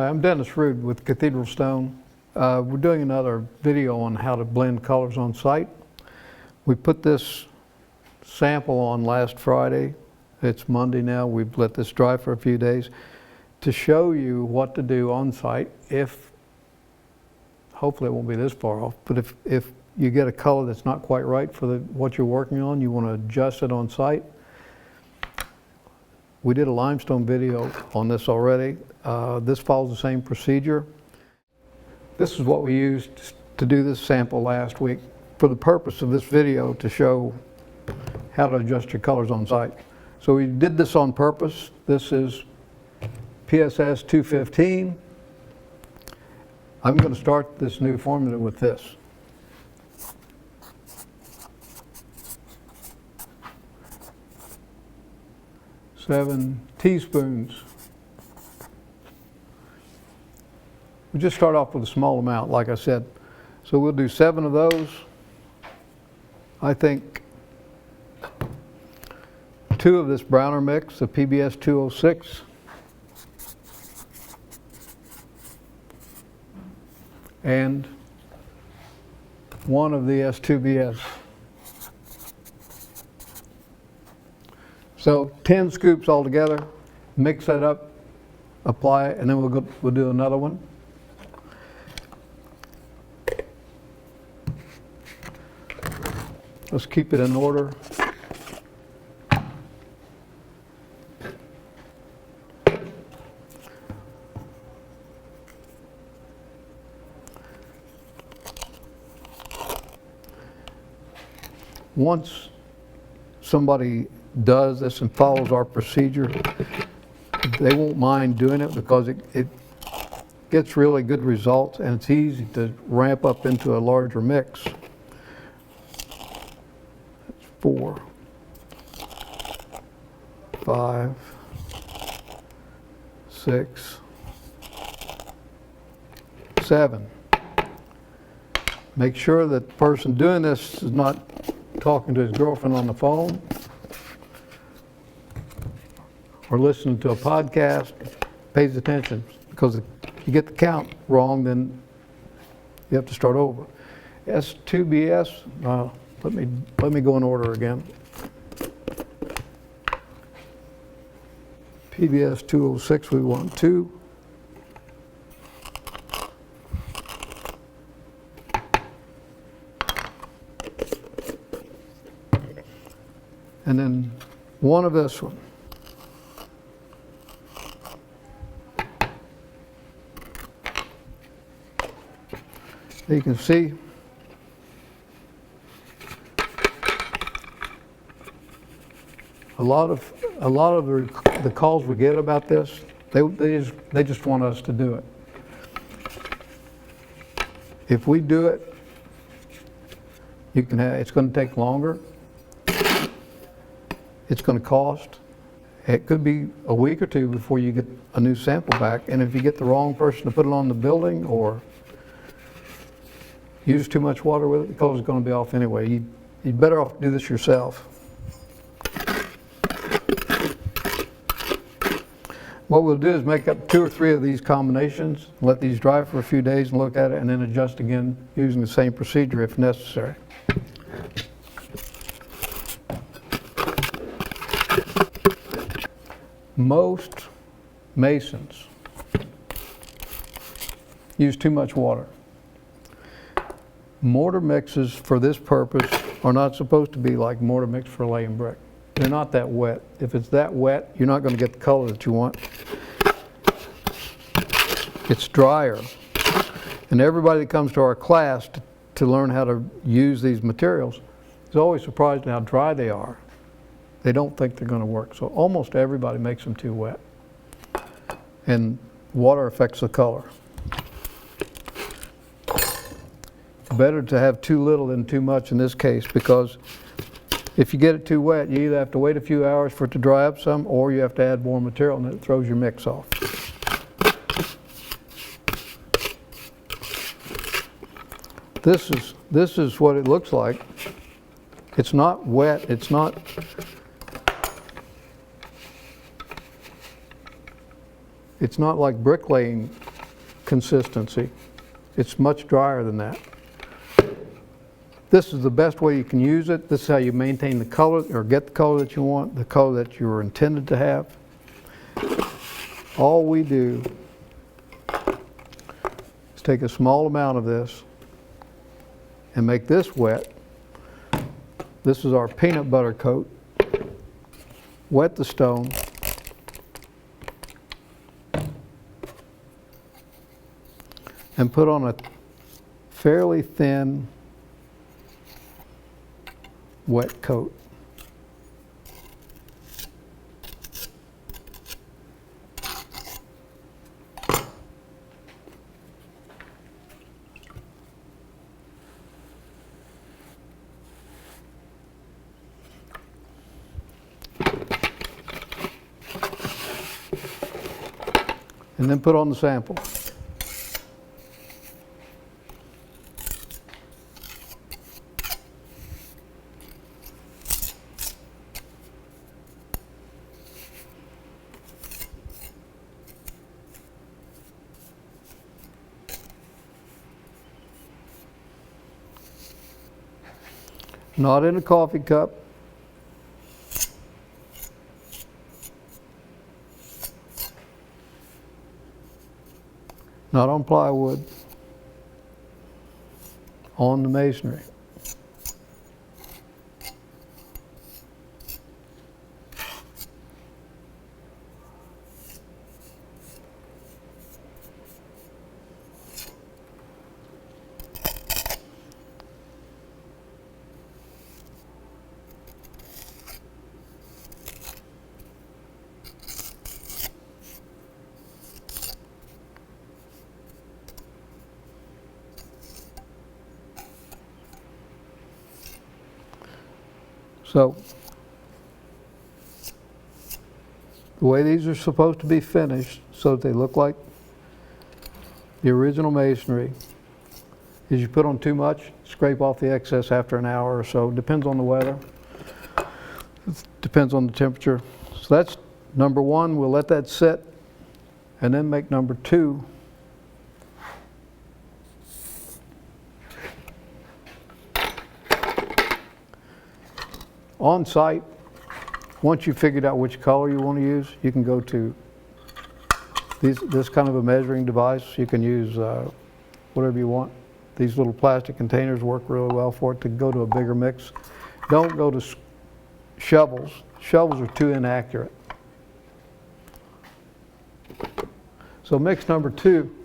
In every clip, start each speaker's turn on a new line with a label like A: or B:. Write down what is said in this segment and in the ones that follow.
A: Hi, I'm Dennis Rude with Cathedral Stone. We're doing another video on how to blend colors on site. We put this sample on last Friday. It's Monday now. We've let this dry for a few days to show you what to do on site if, hopefully it won't be this far off, but if you get a color that's not quite right for what you're working on, you want to adjust it on site. We did a limestone video on this already. This follows the same procedure. This is what we used to do this sample last week for the purpose of this video, to show how to adjust your colors on site. So we did this on purpose. This is PSS 215. I'm going to start this new formula with this. Seven teaspoons. We just start off with a small amount, like I said. So we'll do 7 of those. I think 2 of this browner mix, the PBS 206. And 1 of the S2BS. So 10 scoops altogether. Mix that up, apply it, and then we'll do another one. Let's keep it in order. Once somebody does this and follows our procedure, they won't mind doing it because it gets really good results, and it's easy to ramp up into a larger mix. That's 4, 5, 6, 7. Make sure that the person doing this is not talking to his girlfriend on the phone or listening to a podcast, pays attention, because if you get the count wrong, then you have to start over. S2BS, let me go in order again. PBS 206, we want 2. And then 1 of this one. You can see a lot of the calls we get about this, they just want us to do it. If we do it, it's going to take longer. It's going to cost. It could be a week or 2 before you get a new sample back, and if you get the wrong person to put it on the building or use too much water with it, the color's going to be off anyway. You'd better off do this yourself. What we'll do is make up 2 or 3 of these combinations, let these dry for a few days and look at it, and then adjust again using the same procedure if necessary. Most masons use too much water. Mortar mixes for this purpose are not supposed to be like mortar mix for laying brick. They're not that wet. If it's that wet, you're not going to get the color that you want. It's drier. And everybody that comes to our class to learn how to use these materials is always surprised at how dry they are. They don't think they're going to work. So almost everybody makes them too wet. And water affects the color. Better to have too little than too much in this case, because if you get it too wet, you either have to wait a few hours for it to dry up some, or you have to add more material and it throws your mix off. This is what it looks like. It's not wet, it's not like bricklaying consistency. It's much drier than that. This is the best way you can use it. This is how you maintain the color, or get the color that you want, the color that you were intended to have. All we do is take a small amount of this and make this wet. This is our peanut butter coat. Wet the stone. And put on a fairly thin wet coat. And then put on the sample. Not in a coffee cup. Not on plywood. On the masonry. So, the way these are supposed to be finished, so that they look like the original masonry, is you put on too much, scrape off the excess after an hour or so. Depends on the weather. Depends on the temperature. So that's number one. We'll let that sit, and then make number two. On site, once you've figured out which color you want to use, you can go to this kind of a measuring device. You can use whatever you want. These little plastic containers work really well for it to go to a bigger mix. Don't go to shovels. Shovels are too inaccurate. So mix number two.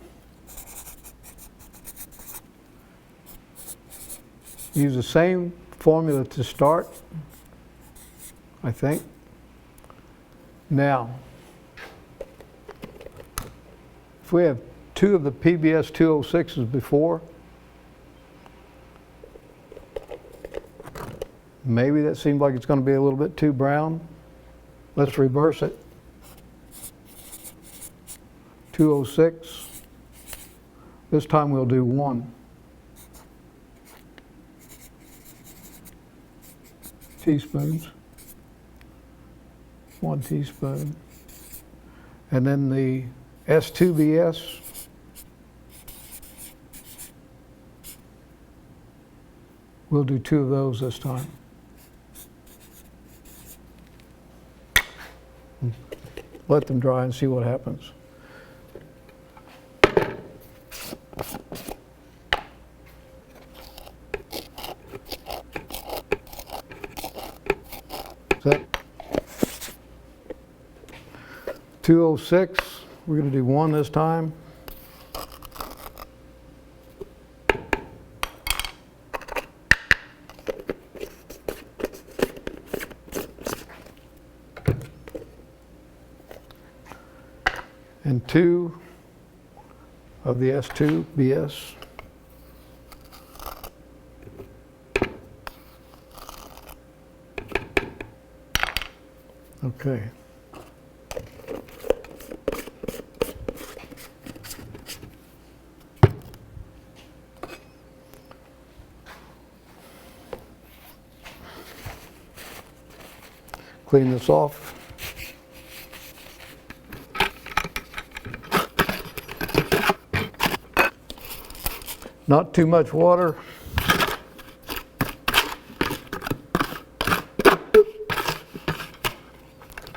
A: Use the same formula to start, I think. Now, if we have two of the PBS 206s before, maybe that seems like it's going to be a little bit too brown. Let's reverse it. 206. This time we'll do 1 teaspoons. 1 teaspoon. And then the S2BS, we'll do 2 of those this time. Let them dry and see what happens. Set. 206, we're going to do 1 this time. And 2 of the S2BS. Okay. Clean this off. Not too much water.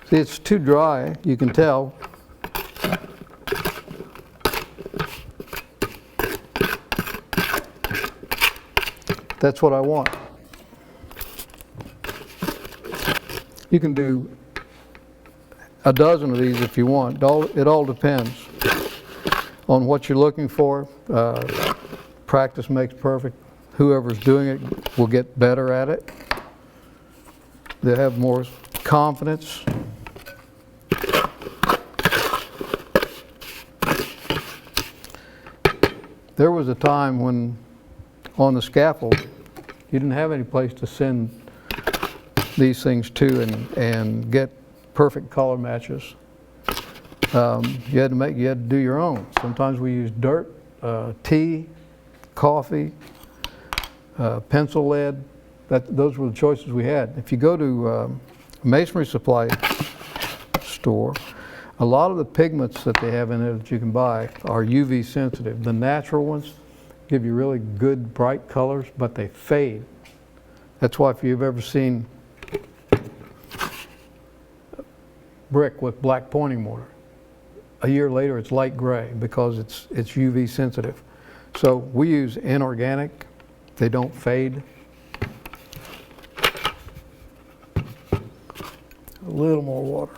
A: See, it's too dry, you can tell. That's what I want. You can do a dozen of these if you want. It all depends on what you're looking for. Practice makes perfect. Whoever's doing it will get better at it. They'll have more confidence. There was a time when on the scaffold you didn't have any place to send these things to and get perfect color matches. You had to do your own. Sometimes we used dirt, tea, coffee, pencil lead. Those were the choices we had. If you go to a masonry supply store, a lot of the pigments that they have in there that you can buy are UV sensitive. The natural ones give you really good bright colors, but they fade. That's why if you've ever seen brick with black pointing mortar, a year later it's light gray because it's UV sensitive. So we use inorganic. They don't fade. A little more water.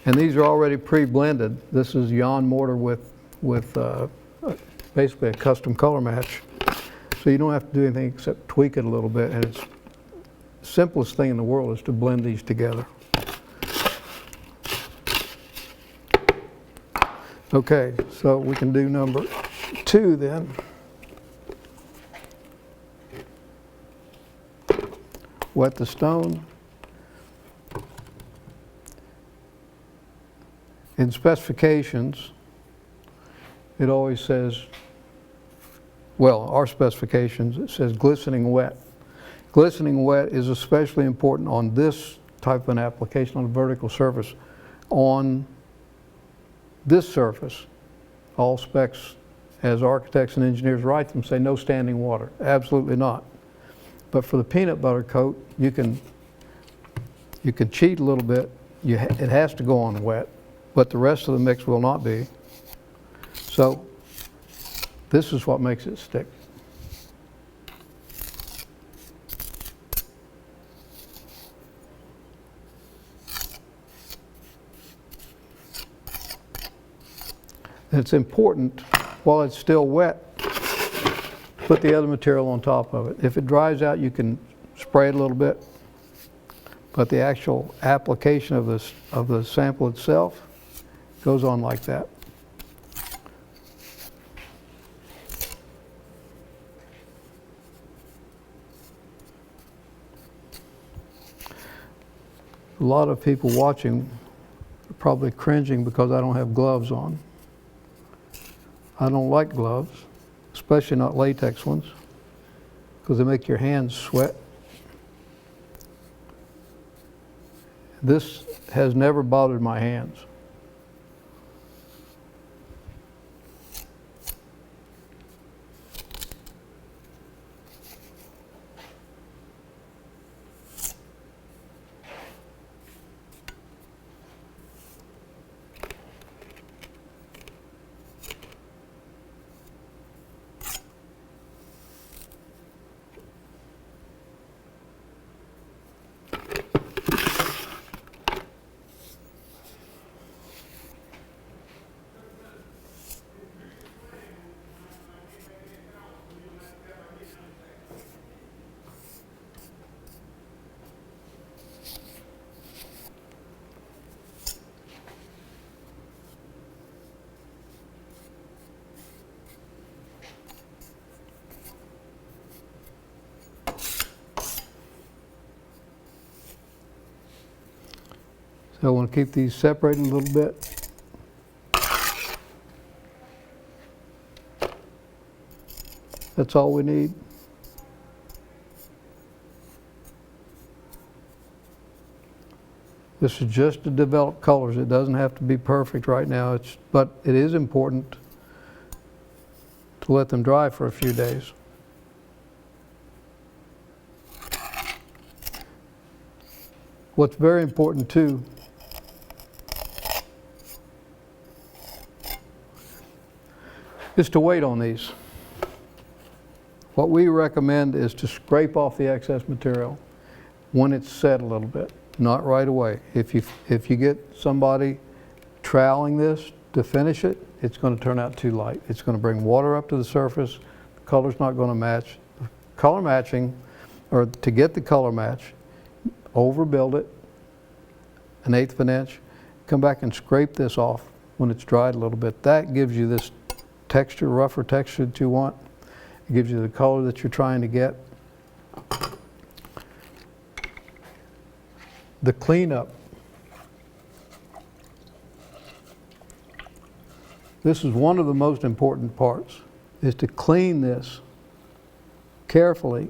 A: And these are already pre-blended. This is Yon mortar with basically a custom color match. So you don't have to do anything except tweak it a little bit, and it's the simplest thing in the world is to blend these together. Okay, so we can do number 2 then. Wet the stone. In specifications, it always says, well, our specifications, it says glistening wet. Glistening wet is especially important on this type of an application on a vertical surface. On this surface, all specs, as architects and engineers write them, say no standing water. Absolutely not. But for the peanut butter coat, you can cheat a little bit. It has to go on wet, but the rest of the mix will not be. So this is what makes it stick. It's important, while it's still wet, put the other material on top of it. If it dries out, you can spray it a little bit, but the actual application of the sample itself goes on like that. A lot of people watching are probably cringing because I don't have gloves on. I don't like gloves, especially not latex ones, because they make your hands sweat. This has never bothered my hands. So I want to keep these separated a little bit. That's all we need. This is just to develop colors. It doesn't have to be perfect right now, but it is important to let them dry for a few days. What's very important too is to wait on these. What we recommend is to scrape off the excess material when it's set a little bit, not right away. If you get somebody troweling this to finish it, it's going to turn out too light. It's going to bring water up to the surface. The color's not going to match. Color matching, or to get the color match, overbuild it 1/8 of an inch, come back and scrape this off when it's dried a little bit. That gives you this texture, rougher texture that you want. It gives you the color that you're trying to get. The cleanup. This is one of the most important parts, is to clean this carefully.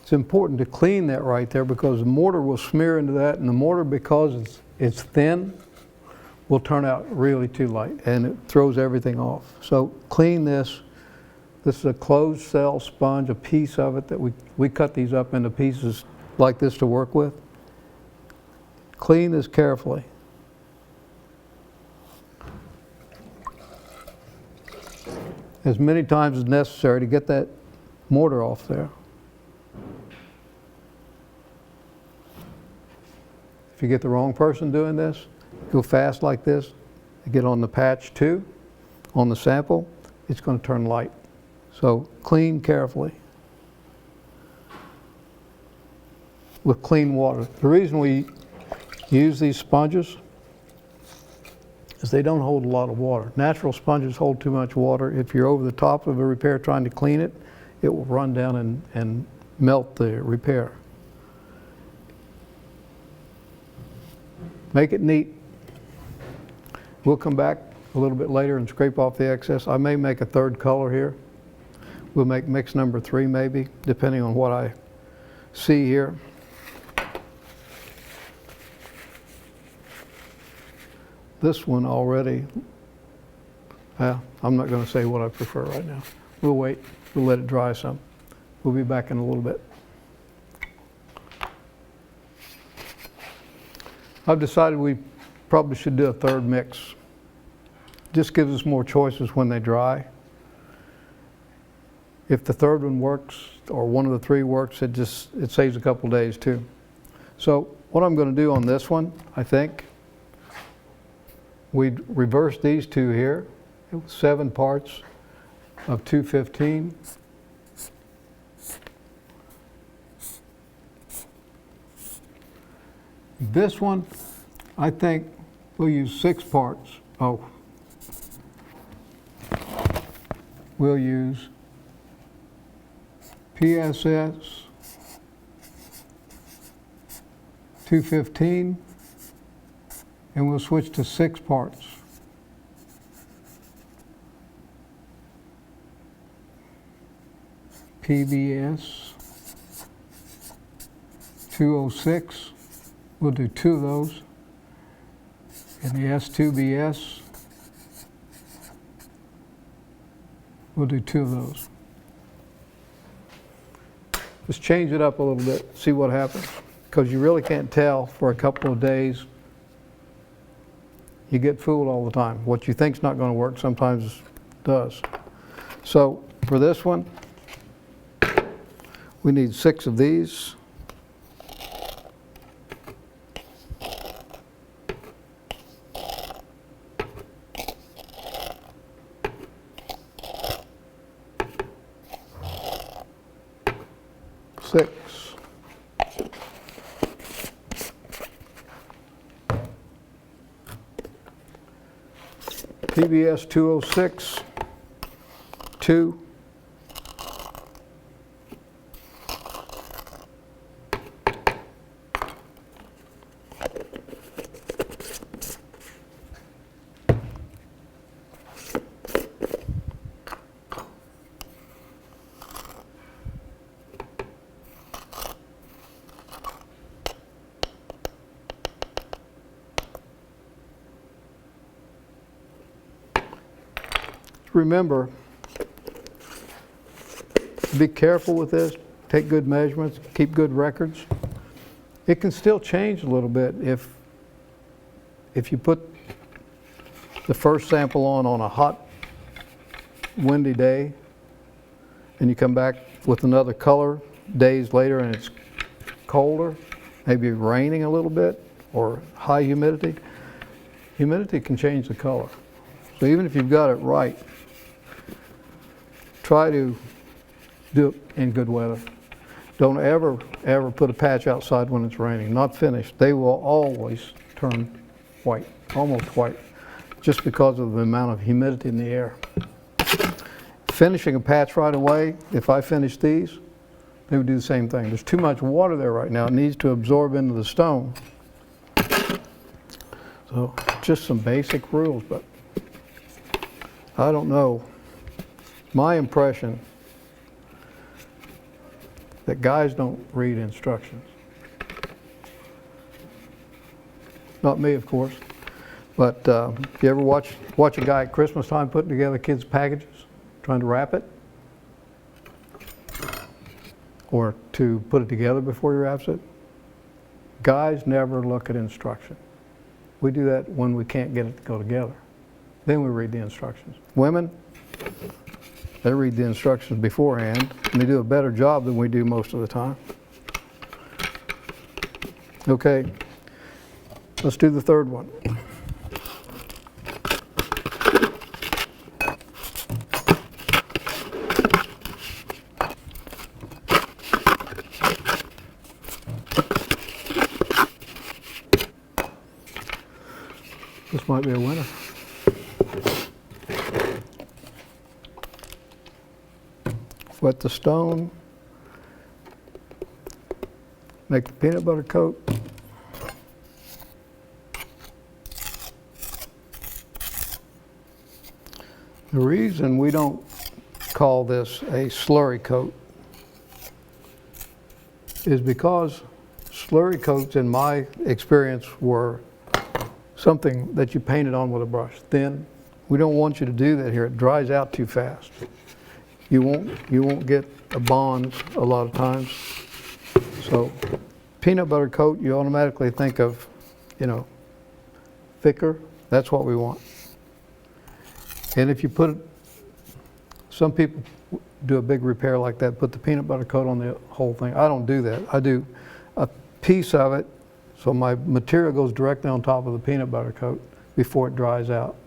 A: It's important to clean that right there because the mortar will smear into that, and the mortar, because it's thin, will turn out really too light and it throws everything off. So clean this. This is a closed cell sponge, a piece of it that we cut these up into pieces like this to work with. Clean this carefully. As many times as necessary to get that mortar off there. If you get the wrong person doing this, go fast like this, get on the patch too, on the sample, it's going to turn light. So clean carefully with clean water. The reason we use these sponges is they don't hold a lot of water. Natural sponges hold too much water. If you're over the top of a repair trying to clean it, it will run down and melt the repair. Make it neat. We'll come back a little bit later and scrape off the excess. I may make a third color here. We'll make mix number 3 maybe, depending on what I see here. This one already, I'm not going to say what I prefer right now. We'll wait. We'll let it dry some. We'll be back in a little bit. I've decided we probably should do a third mix. Just gives us more choices when they dry. If the third one works, or one of the 3 works, it saves a couple days too. So what I'm going to do on this one, I think, we'd reverse these 2 here. It was 7 parts of 215. This one, I think we'll use 6 parts. Oh, we'll use PSS 215, and we'll switch to 6 parts. PBS 206. We'll do 2 of those. And the S2BS, we'll do 2 of those. Just change it up a little bit, see what happens. Because you really can't tell for a couple of days. You get fooled all the time. What you think's not going to work sometimes does. So for this one, we need 6 of these. PBS 206 2. Remember, be careful with this, take good measurements, keep good records. It can still change a little bit if you put the first sample on a hot, windy day, and you come back with another color days later and it's colder, maybe raining a little bit, or high humidity. Humidity can change the color. So even if you've got it right, try to do it in good weather. Don't ever put a patch outside when it's raining, not finished. They will always turn white, almost white, just because of the amount of humidity in the air. Finishing a patch right away, if I finish these, they would do the same thing. There's too much water there right now. It needs to absorb into the stone. So just some basic rules, but I don't know. My impression that guys don't read instructions. Not me, of course, but you ever watch a guy at Christmas time putting together kids' packages, trying to wrap it? Or to put it together before he wraps it? Guys never look at instruction. We do that when we can't get it to go together. Then we read the instructions. Women, they read the instructions beforehand, and they do a better job than we do most of the time. Okay, let's do the third one. This might be a winner. Wet the stone, make the peanut butter coat. The reason we don't call this a slurry coat is because slurry coats, in my experience, were something that you painted on with a brush, thin. We don't want you to do that here. It dries out too fast. You won't get a bond a lot of times. So peanut butter coat, you automatically think of, thicker. That's what we want. And if you some people do a big repair like that, put the peanut butter coat on the whole thing. I don't do that. I do a piece of it, so my material goes directly on top of the peanut butter coat before it dries out.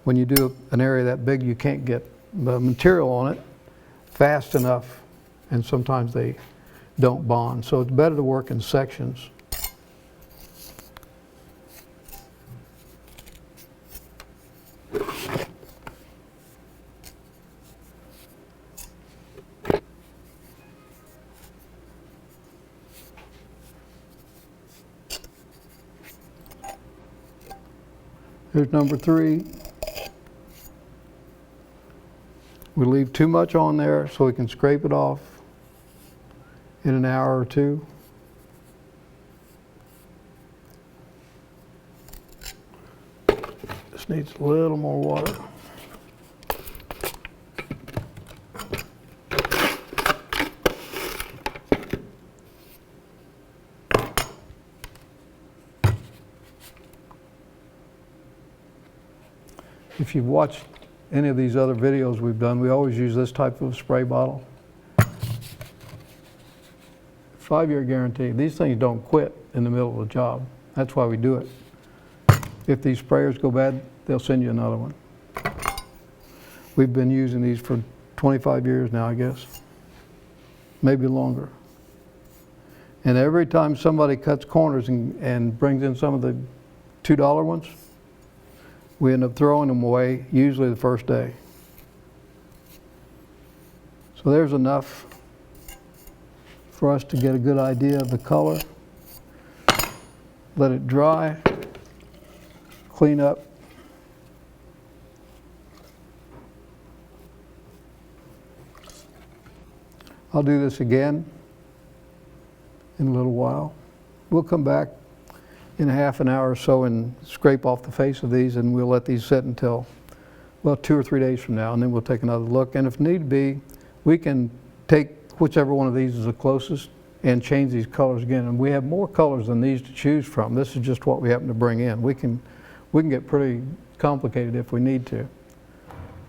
A: When you do an area that big, you can't get the material on it fast enough, and sometimes they don't bond. So it's better to work in sections. Here's number 3. We leave too much on there so we can scrape it off in an hour or two. This needs a little more water. If you've watched any of these other videos we've done, we always use this type of spray bottle. 5-year guarantee. These things don't quit in the middle of the job. That's why we do it. If these sprayers go bad, they'll send you another one. We've been using these for 25 years now, I guess. Maybe longer. And every time somebody cuts corners and brings in some of the $2 ones, we end up throwing them away, usually the first day. So there's enough for us to get a good idea of the color. Let it dry, clean up. I'll do this again in a little while. We'll come back in a half an hour or so and scrape off the face of these, and we'll let these sit until, well, 2 or 3 days from now, and then we'll take another look. And if need be, we can take whichever one of these is the closest and change these colors again. And we have more colors than these to choose from. This is just what we happen to bring in. We can get pretty complicated if we need to.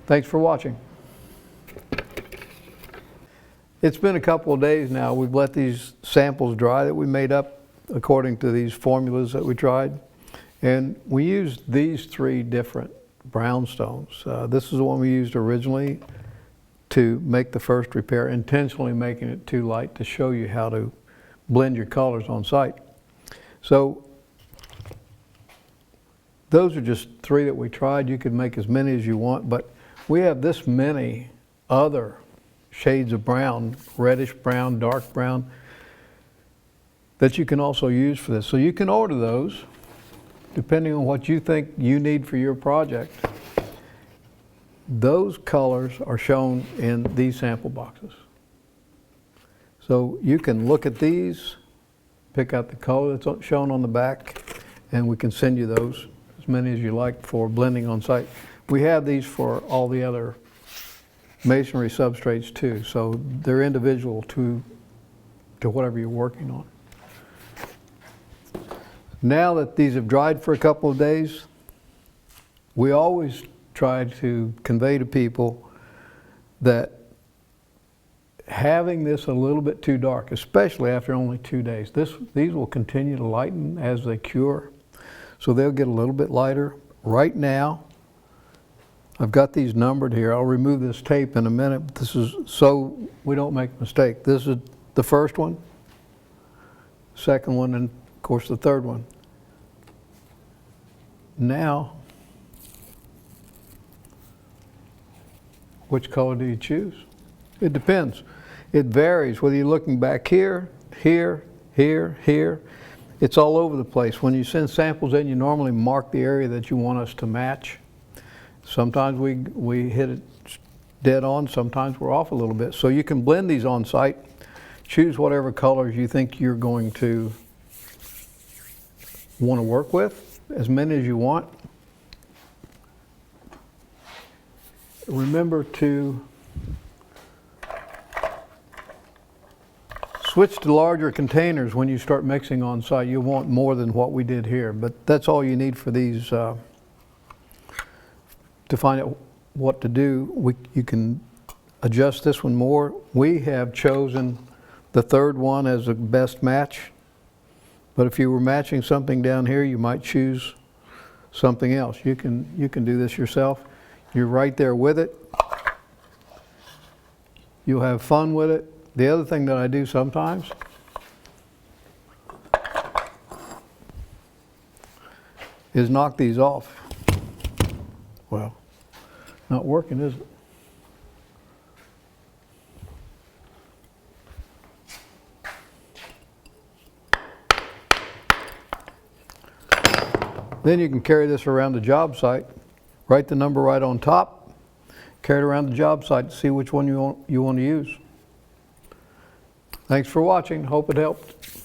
A: Thanks for watching. It's been a couple of days now. We've let these samples dry that we made up according to these formulas that we tried. And we used these 3 different brownstones. This is the one we used originally to make the first repair, intentionally making it too light to show you how to blend your colors on site. So those are just 3 that we tried. You could make as many as you want, but we have this many other shades of brown, reddish brown, dark brown, that you can also use for this. So you can order those depending on what you think you need for your project. Those colors are shown in these sample boxes. So you can look at these, pick out the color that's shown on the back, and we can send you those, as many as you like, for blending on site. We have these for all the other masonry substrates too, so they're individual to whatever you're working on. Now that these have dried for a couple of days, we always try to convey to people that having this a little bit too dark, especially after only 2 days, these will continue to lighten as they cure, so they'll get a little bit lighter. Right now, I've got these numbered here. I'll remove this tape in a minute, but this is so we don't make a mistake. This is the first one, second one, and of course the third one. Now, which color do you choose? It depends. It varies whether you're looking back here, here, here, here. It's all over the place. When you send samples in, you normally mark the area that you want us to match. Sometimes we hit it dead on, sometimes we're off a little bit. So you can blend these on site, choose whatever colors you think you're going to want to work with, as many as you want. Remember to switch to larger containers when you start mixing on site. You'll want more than what we did here, but that's all you need for these to find out what to do. You can adjust this one more. We have chosen the third one as the best match, but if you were matching something down here, you might choose something else. You can do this yourself. You're right there with it. You'll have fun with it. The other thing that I do sometimes is knock these off. Well, not working, is it? Then you can carry this around the job site. Write the number right on top, carry it around the job site to see which one you want to use. Thanks for watching. Hope it helped.